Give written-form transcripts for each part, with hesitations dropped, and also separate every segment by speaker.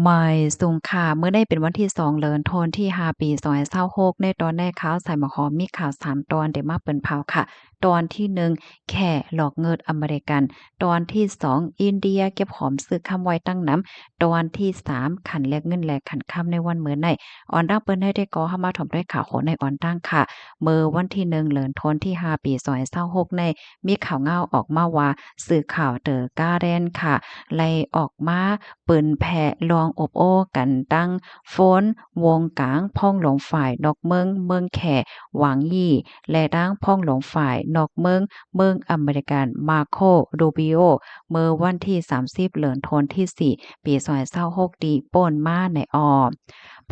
Speaker 1: ไม่สูงค่ะเมื่อได้เป็นวันที่2เดือนธันวาคมที่5ปี2026ในตอนแรกข่าวใส่หมอหอมมีข่าว3ตอนได้มาเปิ้นเผาค่ะตอนที่1แค่หลอกเงินอเมริกันตอนที่2อินเดียเก็บหอมซื้อคำไว้ตั้งน้ำตอนที่3ขันแลกเงินแลกขันค่ำในวันมื้อในออนดังเปิ้นได้ก่อเข้ามาถมด้วยข่าวโหในออนดังค่ะเมื่อวันที่1เดือนธันวาคมที่5ปี2026ในมีข่าวเงาออกมาว่าสื่อข่าวเดอะการ์เดนค่ะไล่ออกมาปืนแผ่ลวงอบโอ้กันตั้งโฟ้นวงกลางพ่องหลงฝ่ายนอกเมืองแขหวังยี่และตั้งพ่องหลงฝ่ายนอกเมืองอเมริกันมาโครูบิโอเมื่อวันที่30เดือนธันวาคมที่4ปี2026ดีป่นมาในออ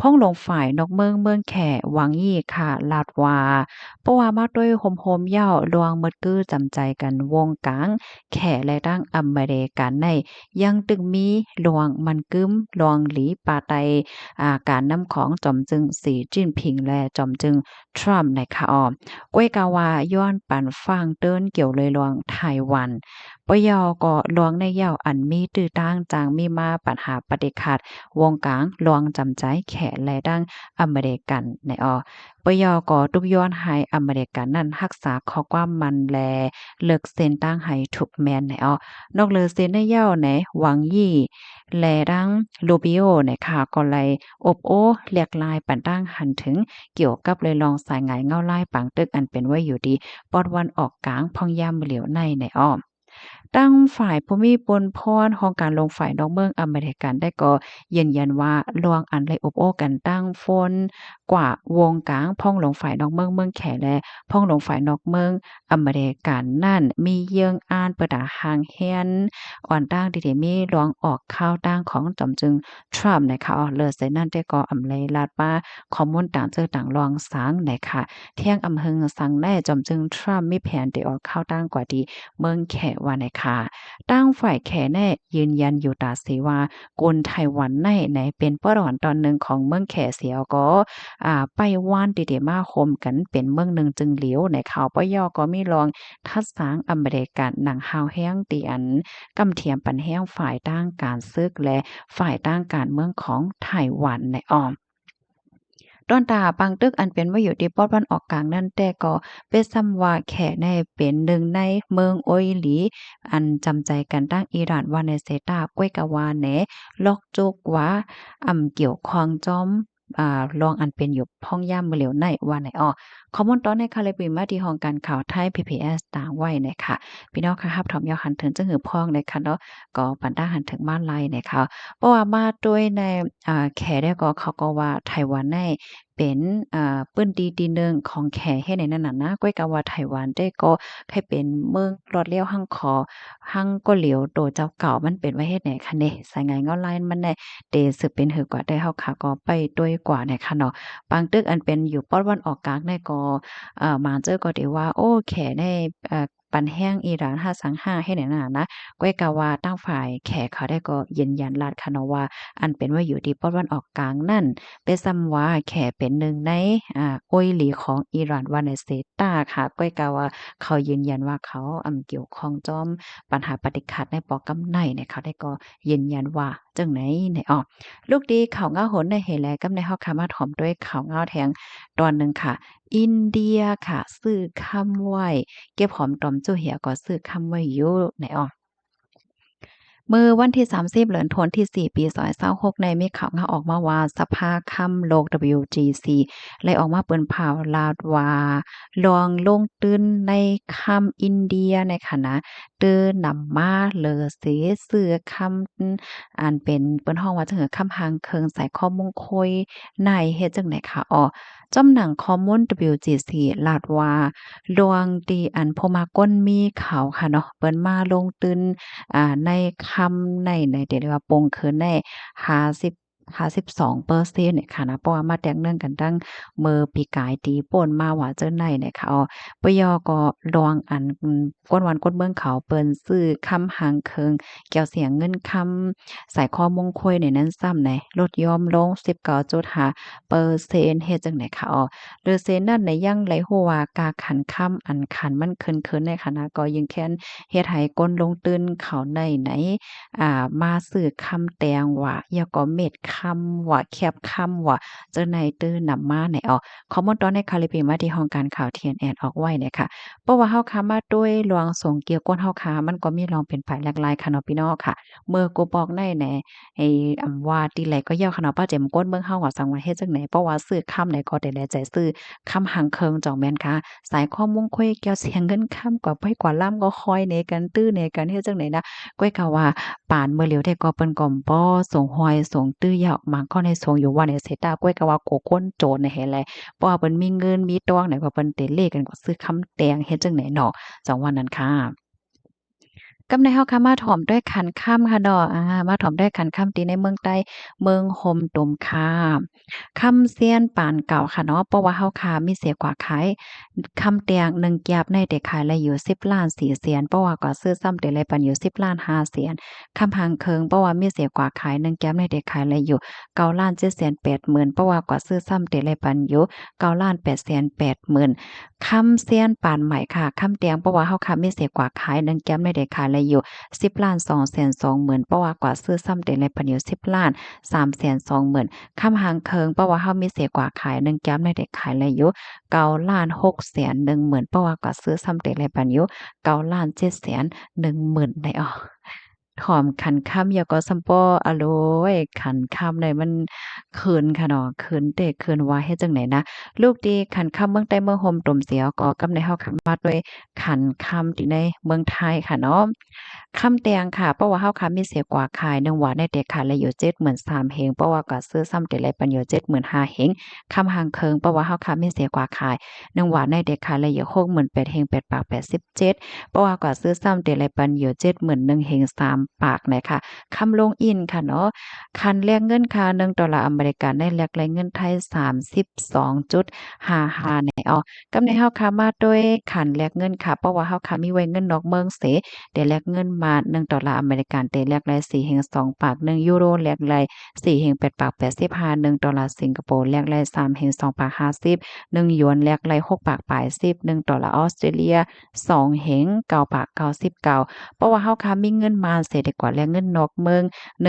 Speaker 1: พ่องหลงฝ่ายนอกเมืองแขหวังยี่ค่ะลาดว่าเพราะว่ามาด้วยโฮมๆยาวลวงหมดกือจำใจกันวงกลางแขและตั้งอเมริกันใน ยังตึงมีหลวงมันกึ้มหลวงหลีปาไตการนำของจอมจึงสีจิ้นผิงและจอมจึงทรัมป์ในคะออมก้วยกาวาย้อนปันฟังเติ้นเกี่ยวเลยหลวงไต้หวันปยอก็หลวงในยาวอันมีตื้อตั้งจางมีมาปัญหาปฏิขัดวงกลางหลวงจำใจแขและดังอเมริกันในออปยอก็ตุกย้อนให้อเมริกันนั้นรักษาข้อความมันแลเลิกเส้นตั้งให้ถูกแม่นในออ นอกเหลือเสียในเย้าไหนหวังยี่แลดังโลบิโอเนี่ยค่ะก็เลยอบโอ้เรียกลายปันตั้งหันถึงเกี่ยวกับเลยลองสายหงายเงาลายปังตึกอันเป็นไว้อยู่ดีปอดวันออกกลางพองยามเหลียวในอ้อมตั้งฝ่ายผู้มีปนพรของการลงฝ่ายนอกเมืองอเมริกันได้ก็ยืนยันว่าลวงอันเลยอบโอ้กันตั้งฝนกว่าวงกลางพ่องลงฝ่ายนอกเมืองแขและพ่องลงฝ่ายนอกเมืองอเมริกันนั่นมีเยิงอ่านประดาหางเฮียน อ่อนตั้งที่ได้มีลวงออกข่าวตั้งของจอมจึงทรัมป์นะคะอ๋อเลิศใส่นั่นได้ก็อำเลยลาดป้าข้อมูลต่างเจอต่างลองสางนะคะเที่ยงอำเฮงสังแน่จอมจึงทรัมป์มีแผนได้ออกข่าวตั้งกว่าดีเมืองแขว่านะคะตั้งฝ่ายแขแน่ยืนยันอยู่ตาสีว่ากลไต้หวันในไหนเป็นป้อหอนตอนหนึ่งของเมืองแขเสียวก็ไปว่านติเดมาคมกันเป็นเมืองหนึ่งจึงเหลียวในข่าวป้อยอก็มีลองทัดสางอเมริกันหนังฮาวแห้งตีอัน กำเทียมปันแห้งฝ่ายด้านการซึกและฝ่ายด้านการเมืองของไต้หวันในอ้อมดอนตาปังตึกอันเป็นว่าอยู่ที่ปอดวันออกกลางนั่นแต่ก็เป็นซ้ำว่าแค่ในเป็นหนึ่งในเมืองโอยหลีอันจำใจกันตั้งอิหร่านวาเนเซตาก้วยกะวาแหนลอกจุกว่าเกี่ยวข้องจอมลองอันเป็นอยู่พ่องย่ามเหลวในว่าในอ้อข้อมูลตอนในคาลิปมาที่ห้องการข่าวไทย PBS ต่างไว้นะคะพี่น้องค่ะรับถอมยาวหันถึงจังหือพ้องนะคะเนาะก็ปันด้าหันถึงมาไลนะคะเพราะว่ามาด้วยในแขได้ก็เขาก็ว่าไต้หวันในเป็นปื้นดีหนึ่งของแขเฮ็ดในนั้นน่ะนะก้อยกะว่าไต้หวันได้ก็ให้เป็นเมืองลอดเลี้ยวหั่งขอหั่งก็เหลียวโตเจ้าเก่ามันเป็นว่าเฮ็ดไหนคะเน่สายงานเงาลายมันได้เตสืบเป็นหือกว่าได้เฮาค่ะก็ไปด้วยกว่าเนี่ยค่ะเนาะปางตึกอันเป็นอยู่ป้อนวันออกกลางเนี่ยก็มาเจอก็ได้ว่าโอ้แขได้ปันแห้งอิหร่าน525ให้ไหนน่ะนะก้อยกะว่าตั้งฝ่ายแขเขาได้ก็ยืนยันลาดค่ะเนาะว่าอันเป็นว่าอยู่ที่ป้อนวันออกกลางนั่น เป็นซ้ำว่าแค่เป็นหนึ่งในโอยหลีของอิหร่านวาเนเซตาค่ะก้อยกาว่าเขายืนยันว่าเขาเกี่ยวข้องจอมปัญหาปฏิขัดในปอกำไนเนี่ยเขาได้ก็ยืนยันว่าจังไหนในอ้อลูกดีข่าวง้าหนในเหตุแลกำในเฮาคามาถอมด้วยข่าวง้าแทงตอนหนึ่งค่ะอินเดียค่ะซื้อคำไว้เก็บหอมตอมจุเหียก็ซื้อคำไว้อยู่ในอ้อ เมื่อวันที่30เดือนธันวาคมที่4ปี2026ในมีข่าวออกมาว่าสภาค่ำโลก WGC เลยออกมาเปิ้นข่าวลาวว่าลองลงตื้นในค่ำอินเดียในคณะเตื้อนำมาเลอเสเสือค่ำอันเป็นเปิ้นฮ้องว่าจั่งค่ำหางเคิงใส่ข้อมงคยในเฮ็ดจั่งใดคะอ้อจ้ำหนังข้อมูล WGC ลาดว่าลวงตีอันพมาก้นมีเขาค่ะเนาะเปิ้นมาลงตื้น ในคำในเดี๋ยวเรียกว่าปงคือใน50 52%เนี่ยค่ะนะเพราะว่ามาแตกเนื่องกันตั้งเมื่อปีกายตีป่นมาว่าเจ้าไหนเนี่ยค่ะปยก็ลองอันก้นวันก้นเมืองเขาเปิ้นซื้อคำหางเคิงแก้วเสียงเงินคำใส่ข้อมงคอยในนั้นซ้ำไหนลดยอมลง19.5%เฮ็ดจังไหนค่ะหรือเซนนั้นในยังไหลหัวากาขันค่ำอันขันมันเคินๆในคณะก็ยังแค้นเฮ็ดให้ก้นลงตื่นเขาในไหนมาซื้อคำแตงว่าอย่าก็เม็ดคำว่าแคบคำว่าเจ้าไหนตื้อนำมาไหนข้อมูลตอนในคาลิปีมาที่ห้องการข่าว TNN ออกไว้เนี่ยค่ะเพราะว่าเฮาค้ามาด้วยหลวงสงเกียวก้นเฮาค้ามันก็มีรองเป็นฝ่ายหลากหลายค่ะเนาะพี่น้องค่ะเมื่อกูบอกในแหนไอ้ว่าติไหลก็ยาวค่ะเนาะป้าเจ็มก้นเบิ่งเฮาว่าสังว่าเฮ็ดจังไหนเพราะว่าซื้อคำไหนก็ได้แลใจซื้อคำหังเคิงจ่องแม่นค่ะสายข้อมุงคุยแก้วเสียงเงินคำกว่าไปกว่าล่ำก็คอยเนกันตื้อเนกันเฮ็ดจังไหนนะก้อยกะว่าปานเมื่อเหลียวได้ก็เปิ้นก็บ่ส่งหอยส่งตื้อยาวมาก็ในส่งอยู่ว่าในเสตาก้อยกะว่าโกคนโจรในแฮแลเพราะว่าเปิ้นมีเงินมีตองไหนว่าเปิ้นเตเลกันก็ซื้อคำแตงเฮ็ดจังไหนเนาะจังว่านั้นค่ะกับในเฮาค่ะมาถ่อมด้วยขันค่ำค่ะดอกมาถ่อมด้วยขันค่ำที่ในเมืองใต้เมืองโฮมตุมค่ะคำเซียนปานเก่าค่ะเนาะเพราะว่าเฮาค่ะมีเสียกว่าขายคำเตียง1แก๊บในได้ขายละอยู่10,400,000เพราะว่าก็ซื้อซ้ำได้เลยปันอยู่10,500,000คำหางเคิงเพราะว่ามีเสียกว่าขาย1แก๊บในได้ขายละอยู่9,780,000เพราะว่าก็ซื้อซ้ำได้เลยปันอยู่9,880,000คำเซียนปานใหม่ค่ะคำเตียงเพราะว่าเฮาค่ะมีเสียกว่าขาย1แก๊บในได้ขายละอยู่10,220,000เพราะว่ากว่าซื้อซ้ำได้เลยปันอยู่10,320,000คำหางเคิงเพราะว่าเฮามีเสียกว่าขาย1แก๊บในได้ขายละอยู่9,610,000เพราะว่าก็ซื้อซ้ำได้เลยปันอยู่9,710,000ได้ถอมขันค่ำยาก็ซัมปออะโลยขันค่ำได้มันเคินค่ะเนาะเคินเตะเคินว่าเฮ็ดจังไหนนะลูกดีขันค่ำเมืองใต้เมืองโฮมตมเสียวก็กำในเฮามาด้วยขันค่ำที่ในเมืองไทยค่ะเนาะคำแตงค่ะเพราะว่าเฮาค่ะมีเสียกว่าขาย1หวาในเด็กค่ะละอยู่73,000เฮงเพราะว่าก็ซื้อซ้ำได้หลายปันอยู่75,000เฮงคำหางเคิงเพราะว่าเฮาค่ะมีเสียกว่าขาย1หวาในเด็กค่ะละอยู่68,000เฮง8ปาก87เพราะว่าก็ซื้อซ้ำได้หลายปันอยู่71,000เฮง3ปากนะคะคำลงอินค่ะเนาะคันแลกเงินค่ะ$1อเมริกันได้แลกเงินไทย32.55ในกำในเฮาค่ะมาด้วยขันแลกเงินค่ะเพราะว่าเฮาค่ะมีไว้เงินนอกเมืองเสได้แลกเงินมา$1อเมริกันได้แลกได้4แห่ง2ปาก1ยูโรแลกได้4แห่ง8ปาก85$สิงคโปร์แลกได้3แห่ง2ปาก501หยวนแลกได้6ปากปลาย10$ออสเตรเลีย2แห่ง9ปาก99เพราะว่าเฮาค่ะมีเงินมาเสได้กว่าแลกเงินนอกเมือง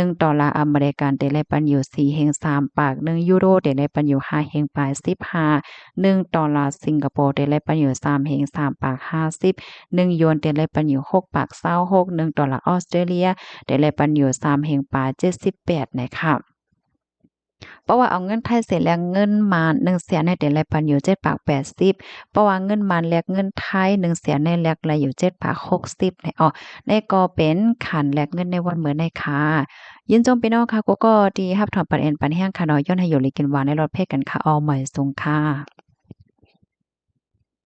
Speaker 1: $1อเมริกันได้แลกปันอยู่4แห่ง3ปาก1ยูโรได้แลกปันอยู่5แห่งปลาย15$1สิงคโปร์ได้แลกปันอยู่3แห่ง3ปาก50 1หยวนเต็นได้ปันอยู่6ปาก26$1ออสเตรเลียได้แลปันอยู่3แห่งปลาย78นะคะเพราะว่าเอาเงินไทยเสร็จแล้วเงินมาน1แสนในเดือนละปันอยู่7ปาก80เพราะว่าเงินมานแลกเงินไทย1แสนในแลกละอยู่7ปาก60ในในก็เป็นขันแลกเงินในวันเหมือนในค่ะยินจมพี่น้องค่ะก็ดีรับถอนปันเอ็นปันแห้งค่ะเนาะย้อนให้อยู่เลยกินหวานในรถเพศกันค่ะใหม่สงค่ะ